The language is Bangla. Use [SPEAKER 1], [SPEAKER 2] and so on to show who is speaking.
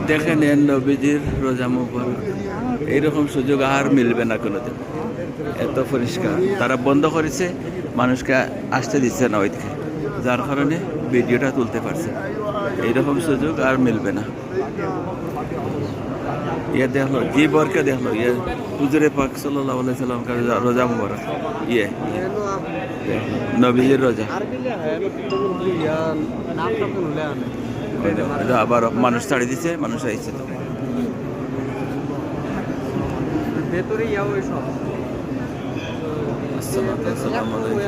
[SPEAKER 1] দেখে নেন নবীজির রোজা মুবারক, এইরকম সুযোগ আর মিলবে না কোনোদিন। এত পরিষ্কার তারা বন্ধ করেছে, মানুষকে আসতে দিচ্ছে না ওইদিকে, যার কারণে ভিডিওটা তুলতে পারছে। এইরকম সুযোগ আর মিলবে না। ইয়ে দেখলো জি বরকে দেখলো, ইয়ে হুজুরে পাক সাল্লাল্লাহু আলাইহি সাল্লাম का রোজা মুবারক, ইয়ে নবীজির রোজা। আবার মানুষ ছাড়ি দিছে, মানুষ আইছে তো
[SPEAKER 2] ভেতরে ইয়া ওই সব
[SPEAKER 1] আসসালামু আলাইকুম।